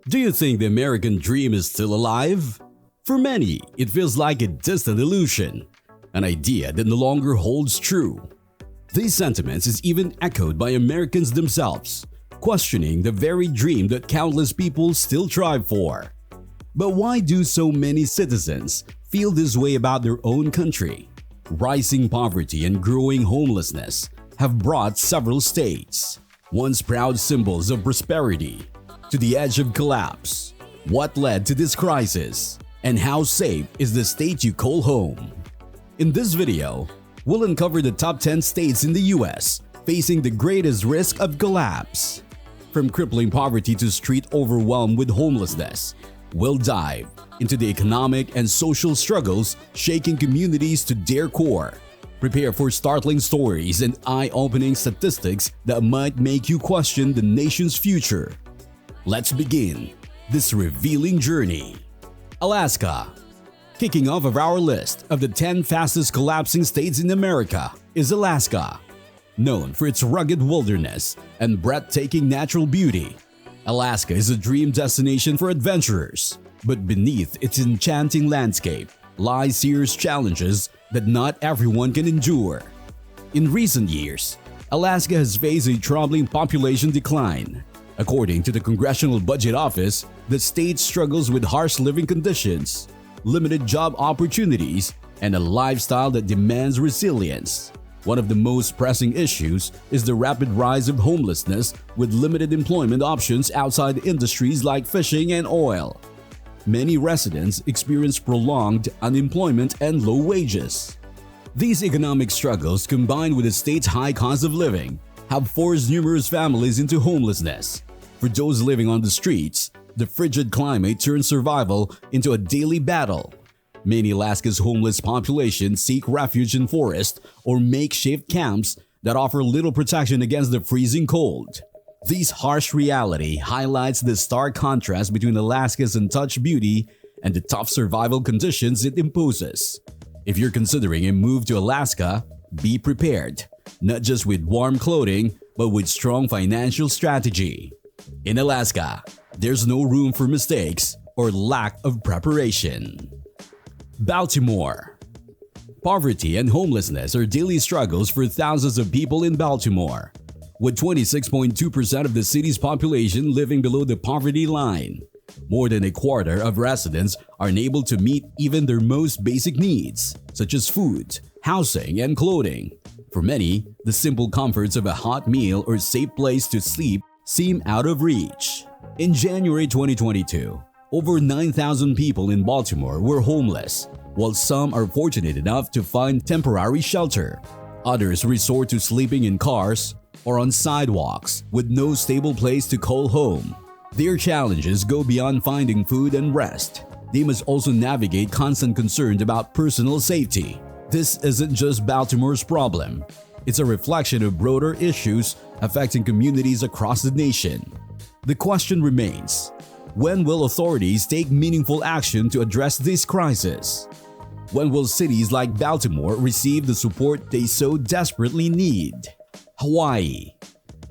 Do you think the American dream is still alive? For many, it feels like a distant illusion, an idea that no longer holds true. These sentiments is even echoed by Americans themselves, questioning the very dream that countless people still strive for. But why do so many citizens feel this way about their own country? Rising poverty and growing homelessness have brought several states, once proud symbols of prosperity, to the edge of collapse. What led to this crisis? And how safe is the state you call home? In this video, we'll uncover the top 10 states in the US facing the greatest risk of collapse. From crippling poverty to street overwhelmed with homelessness, we'll dive into the economic and social struggles shaking communities to their core. Prepare for startling stories and eye-opening statistics that might make you question the nation's future. Let's begin this revealing journey. Alaska. Kicking off of our list of the 10 fastest collapsing states in America is Alaska. Known for its rugged wilderness and breathtaking natural beauty, Alaska is a dream destination for adventurers. But beneath its enchanting landscape lie serious challenges that not everyone can endure. In recent years, Alaska has faced a troubling population decline. According to the Congressional Budget Office, the state struggles with harsh living conditions, limited job opportunities, and a lifestyle that demands resilience. One of the most pressing issues is the rapid rise of homelessness with limited employment options outside industries like fishing and oil. Many residents experience prolonged unemployment and low wages. These economic struggles, combined with the state's high cost of living, have forced numerous families into homelessness. For those living on the streets, the frigid climate turns survival into a daily battle. Many Alaska's homeless population seek refuge in forests or makeshift camps that offer little protection against the freezing cold. This harsh reality highlights the stark contrast between Alaska's untouched beauty and the tough survival conditions it imposes. If you're considering a move to Alaska, be prepared, not just with warm clothing, but with strong financial strategy. In Alaska, there's no room for mistakes or lack of preparation. Baltimore. Poverty and homelessness are daily struggles for thousands of people in Baltimore, with 26.2% of the city's population living below the poverty line. More than a quarter of residents are unable to meet even their most basic needs, such as food, housing, and clothing. For many, the simple comforts of a hot meal or safe place to sleep seem out of reach. In January 2022, over 9,000 people in Baltimore were homeless, while some are fortunate enough to find temporary shelter. Others resort to sleeping in cars or on sidewalks with no stable place to call home. Their challenges go beyond finding food and rest. They must also navigate constant concern about personal safety. This isn't just Baltimore's problem. It's a reflection of broader issues affecting communities across the nation. The question remains, when will authorities take meaningful action to address this crisis? When will cities like Baltimore receive the support they so desperately need? Hawaii.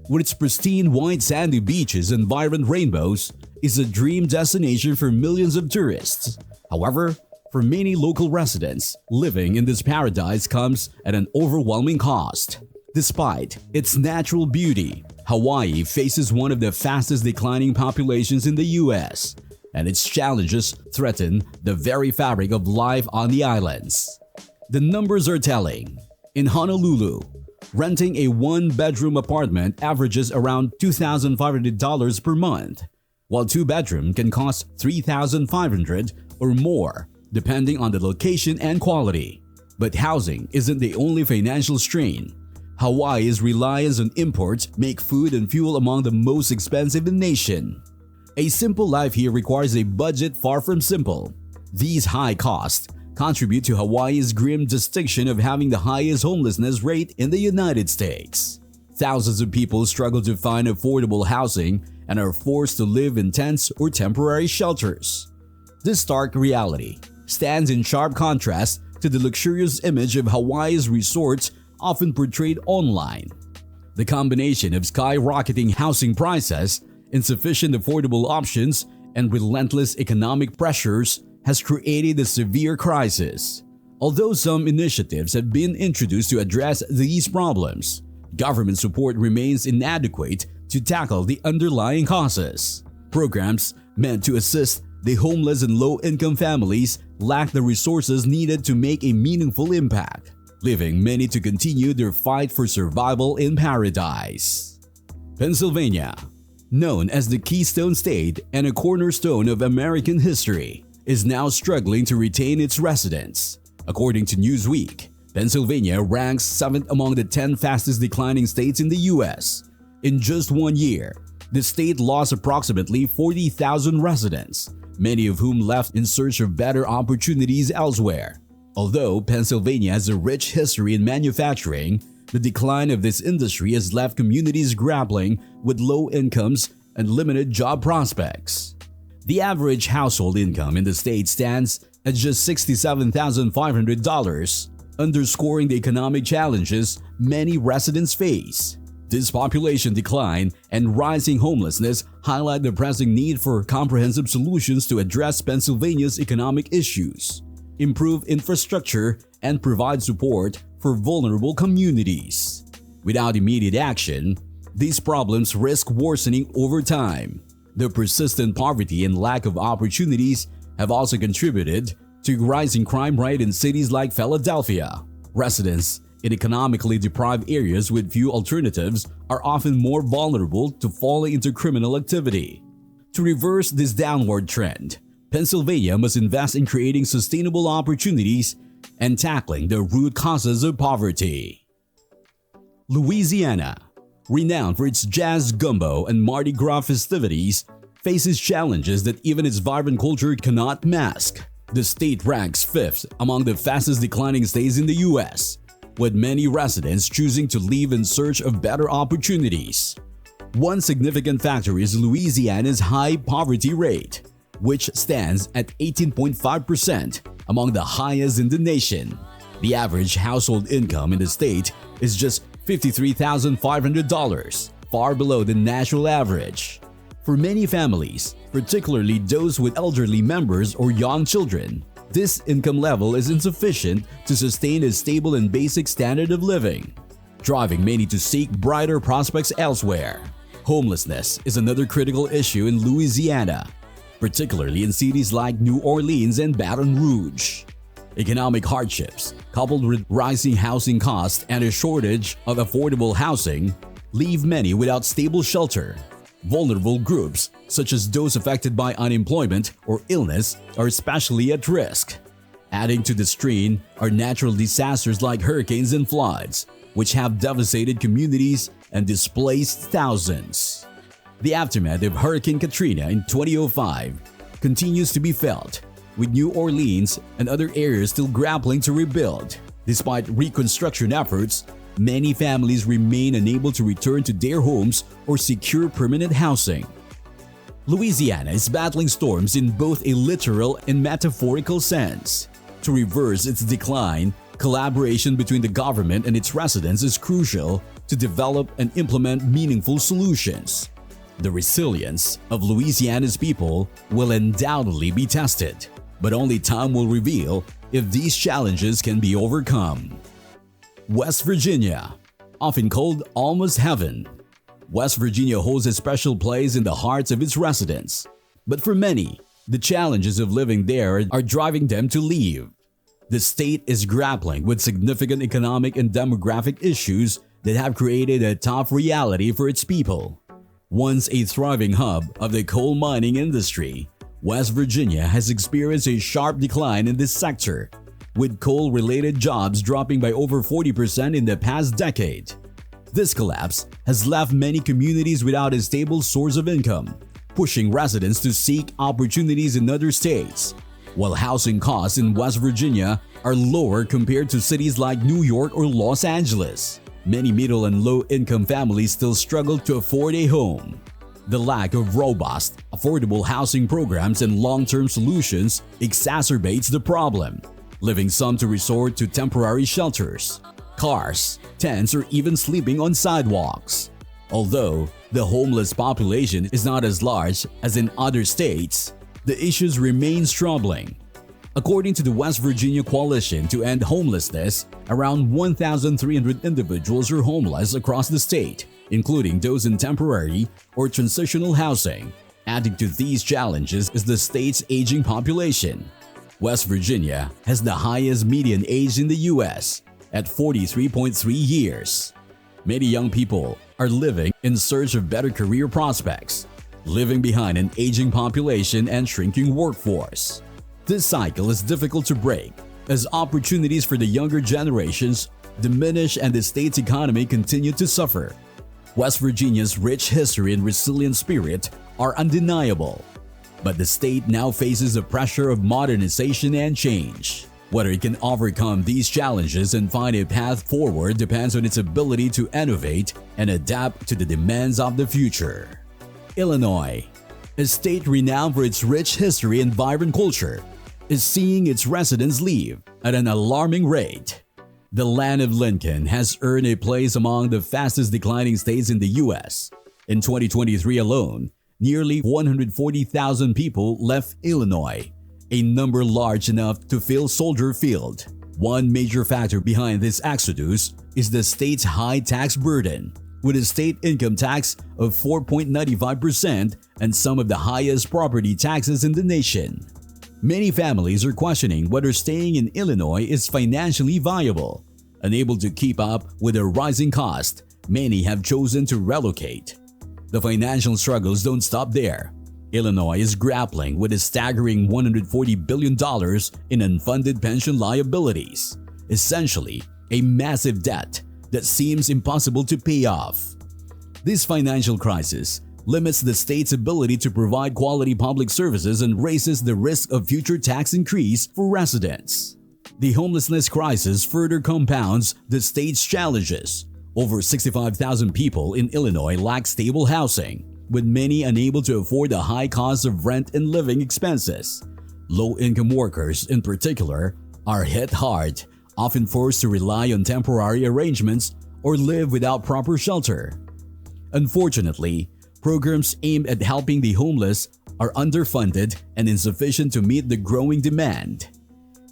With its pristine white sandy beaches and vibrant rainbows, is a dream destination for millions of tourists. However, for many local residents, living in this paradise comes at an overwhelming cost. Despite its natural beauty, Hawaii faces one of the fastest declining populations in the US, and its challenges threaten the very fabric of life on the islands. The numbers are telling. In Honolulu, renting a one-bedroom apartment averages around $2,500 per month, while two-bedroom can cost $3,500 or more, depending on the location and quality. But housing isn't the only financial strain. Hawaii's reliance on imports make food and fuel among the most expensive in the nation. A simple life here requires a budget far from simple. These high costs contribute to Hawaii's grim distinction of having the highest homelessness rate in the United States. Thousands of people struggle to find affordable housing and are forced to live in tents or temporary shelters. This stark reality stands in sharp contrast to the luxurious image of Hawaii's resorts often portrayed online. The combination of skyrocketing housing prices, insufficient affordable options, and relentless economic pressures has created a severe crisis. Although some initiatives have been introduced to address these problems, government support remains inadequate to tackle the underlying causes. Programs meant to assist the homeless and low-income families lack the resources needed to make a meaningful impact, leaving many to continue their fight for survival in paradise. Pennsylvania, known as the Keystone State and a cornerstone of American history, is now struggling to retain its residents. According to Newsweek, Pennsylvania ranks 7th among the 10 fastest declining states in the U.S. In just 1 year, the state lost approximately 40,000 residents, many of whom left in search of better opportunities elsewhere. Although Pennsylvania has a rich history in manufacturing, the decline of this industry has left communities grappling with low incomes and limited job prospects. The average household income in the state stands at just $67,500, underscoring the economic challenges many residents face. This population decline and rising homelessness highlight the pressing need for comprehensive solutions to address Pennsylvania's economic issues, improve infrastructure, and provide support for vulnerable communities. Without immediate action, these problems risk worsening over time. The persistent poverty and lack of opportunities have also contributed to rising crime rate in cities like Philadelphia. Residents in economically deprived areas with few alternatives are often more vulnerable to falling into criminal activity. To reverse this downward trend, Pennsylvania must invest in creating sustainable opportunities and tackling the root causes of poverty. Louisiana, renowned for its jazz, gumbo, and Mardi Gras festivities, faces challenges that even its vibrant culture cannot mask. The state ranks 5th among the fastest declining states in the U.S., with many residents choosing to leave in search of better opportunities. One significant factor is Louisiana's high poverty rate, which stands at 18.5%, among the highest in the nation. The average household income in the state is just $53,500, far below the national average. For many families, particularly those with elderly members or young children, this income level is insufficient to sustain a stable and basic standard of living, driving many to seek brighter prospects elsewhere. Homelessness is another critical issue in Louisiana, particularly in cities like New Orleans and Baton Rouge. Economic hardships, coupled with rising housing costs and a shortage of affordable housing, leave many without stable shelter. Vulnerable groups, such as those affected by unemployment or illness, are especially at risk. Adding to the strain are natural disasters like hurricanes and floods, which have devastated communities and displaced thousands. The aftermath of Hurricane Katrina in 2005 continues to be felt, with New Orleans and other areas still grappling to rebuild. Despite reconstruction efforts, many families remain unable to return to their homes or secure permanent housing. Louisiana is battling storms in both a literal and metaphorical sense. To reverse its decline, collaboration between the government and its residents is crucial to develop and implement meaningful solutions. The resilience of Louisiana's people will undoubtedly be tested, but only time will reveal if these challenges can be overcome. West Virginia, often called almost heaven. West Virginia holds a special place in the hearts of its residents, but for many, the challenges of living there are driving them to leave. The state is grappling with significant economic and demographic issues that have created a tough reality for its people. Once a thriving hub of the coal mining industry, West Virginia has experienced a sharp decline in this sector, with coal-related jobs dropping by over 40% in the past decade. This collapse has left many communities without a stable source of income, pushing residents to seek opportunities in other states. While housing costs in West Virginia are lower compared to cities like New York or Los Angeles, many middle and low-income families still struggle to afford a home. The lack of robust, affordable housing programs and long-term solutions exacerbates the problem, leaving some to resort to temporary shelters, cars, tents, or even sleeping on sidewalks. Although the homeless population is not as large as in other states, the issues remain troubling. According to the West Virginia Coalition to End Homelessness, around 1,300 individuals are homeless across the state, including those in temporary or transitional housing. Adding to these challenges is the state's aging population. West Virginia has the highest median age in the U.S. at 43.3 years. Many young people are living in search of better career prospects, living behind an aging population and shrinking workforce. This cycle is difficult to break as opportunities for the younger generations diminish and the state's economy continue to suffer. West Virginia's rich history and resilient spirit are undeniable, but the state now faces the pressure of modernization and change. Whether it can overcome these challenges and find a path forward depends on its ability to innovate and adapt to the demands of the future. Illinois, a state renowned for its rich history and vibrant culture, is seeing its residents leave at an alarming rate. The land of Lincoln has earned a place among the fastest declining states in the U.S. In 2023 alone, nearly 140,000 people left Illinois, a number large enough to fill Soldier Field. One major factor behind this exodus is the state's high tax burden, with a state income tax of 4.95% and some of the highest property taxes in the nation. Many families are questioning whether staying in Illinois is financially viable. Unable to keep up with the rising cost, many have chosen to relocate. The financial struggles don't stop there. Illinois is grappling with a staggering $140 billion in unfunded pension liabilities, essentially a massive debt that seems impossible to pay off. This financial crisis limits the state's ability to provide quality public services and raises the risk of future tax increase for residents. The homelessness crisis further compounds the state's challenges. Over 65,000 people in Illinois lack stable housing, with many unable to afford the high cost of rent and living expenses. Low-income workers, in particular, are hit hard, often forced to rely on temporary arrangements or live without proper shelter. Unfortunately, programs aimed at helping the homeless are underfunded and insufficient to meet the growing demand.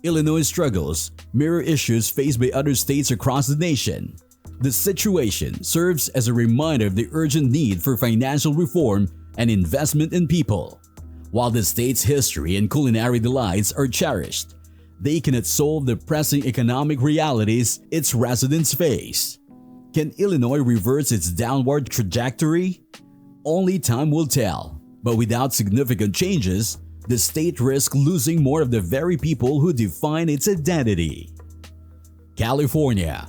Illinois' struggles mirror issues faced by other states across the nation. The situation serves as a reminder of the urgent need for financial reform and investment in people. While the state's history and culinary delights are cherished, they cannot solve the pressing economic realities its residents face. Can Illinois reverse its downward trajectory? Only time will tell, but without significant changes, the state risks losing more of the very people who define its identity. California,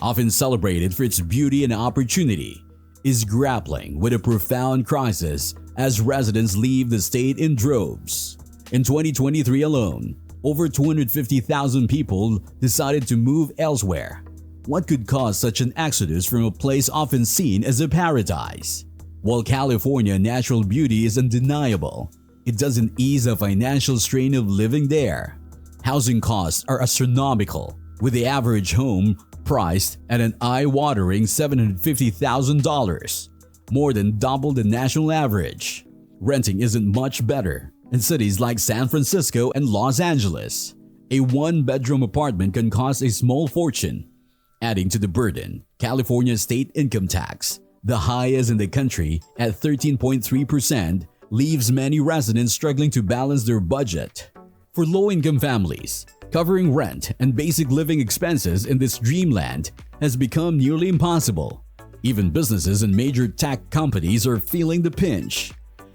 often celebrated for its beauty and opportunity, is grappling with a profound crisis as residents leave the state in droves. In 2023 alone, over 250,000 people decided to move elsewhere. What could cause such an exodus from a place often seen as a paradise? While California's natural beauty is undeniable, it doesn't ease the financial strain of living there. Housing costs are astronomical, with the average home priced at an eye-watering $750,000, more than double the national average. Renting isn't much better in cities like San Francisco and Los Angeles. A one-bedroom apartment can cost a small fortune. Adding to the burden, California's state income tax, the highest in the country at 13.3%, leaves many residents struggling to balance their budget. For low-income families, covering rent and basic living expenses in this dreamland has become nearly impossible. Even businesses and major tech companies are feeling the pinch.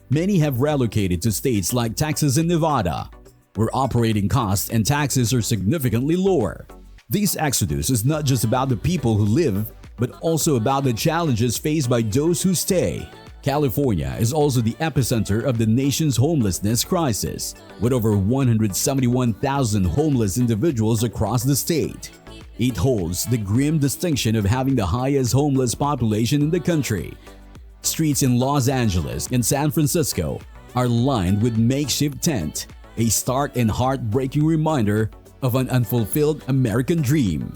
Many have relocated to states like Texas and Nevada, where operating costs and taxes are significantly lower. This exodus is not just about the people who live, but also about the challenges faced by those who stay. California is also the epicenter of the nation's homelessness crisis, with over 171,000 homeless individuals across the state. It holds the grim distinction of having the highest homeless population in the country. Streets in Los Angeles and San Francisco are lined with makeshift tents, a stark and heartbreaking reminder of an unfulfilled American dream.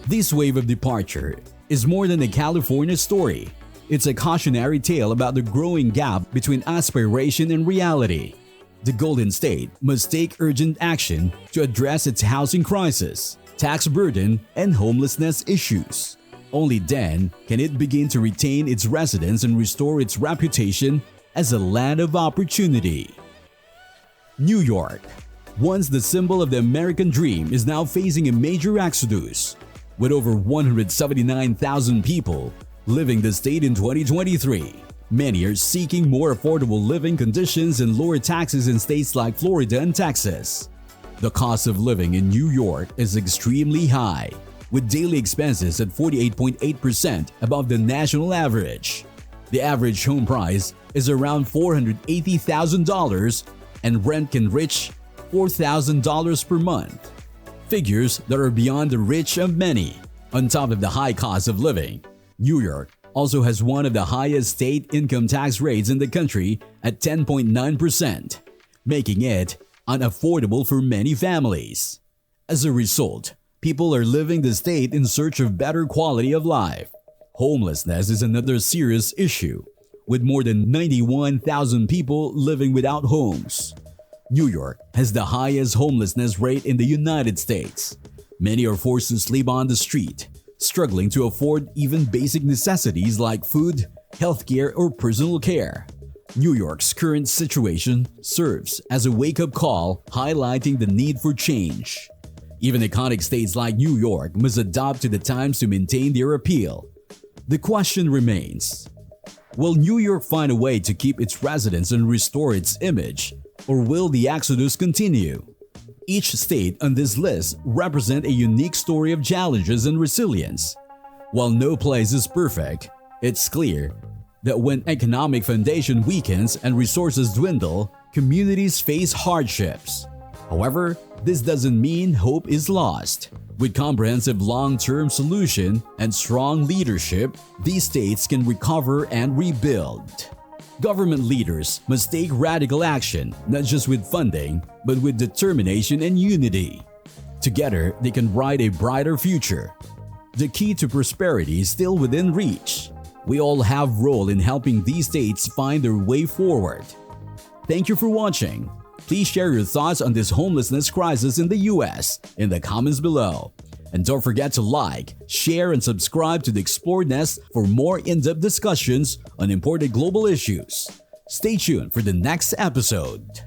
This wave of departure is more than a California story. It's a cautionary tale about the growing gap between aspiration and reality. The Golden State must take urgent action to address its housing crisis, tax burden, and homelessness issues. Only then can it begin to retain its residents and restore its reputation as a land of opportunity. New York, once the symbol of the American dream, is now facing a major exodus, with over 179,000 people living the state in 2023. Many are seeking more affordable living conditions and lower taxes in states like Florida and Texas. The cost of living in New York is extremely high, with daily expenses at 48.8% above the national average. The average home price is around $480,000 and rent can reach $4,000 per month. Figures that are beyond the reach of many. On top of the high cost of living, New York also has one of the highest state income tax rates in the country at 10.9%, making it unaffordable for many families. As a result, people are leaving the state in search of better quality of life. Homelessness is another serious issue, with more than 91,000 people living without homes. New York has the highest homelessness rate in the United States. Many are forced to sleep on the street, struggling to afford even basic necessities like food, healthcare, or personal care. New York's current situation serves as a wake-up call, highlighting the need for change. Even iconic states like New York must adapt to the times to maintain their appeal. The question remains, will New York find a way to keep its residents and restore its image, or will the exodus continue? Each state on this list represents a unique story of challenges and resilience. While no place is perfect, it's clear that when economic foundation weakens and resources dwindle, communities face hardships. However, this doesn't mean hope is lost. With comprehensive long-term solution and strong leadership, these states can recover and rebuild. Government leaders must take radical action, not just with funding, but with determination and unity. Together, they can write a brighter future. The key to prosperity is still within reach. We all have a role in helping these states find their way forward. Thank you for watching. Please share your thoughts on this homelessness crisis in the U.S. in the comments below. And don't forget to like, share, and subscribe to the Explore Nest for more in-depth discussions on important global issues. Stay tuned for the next episode.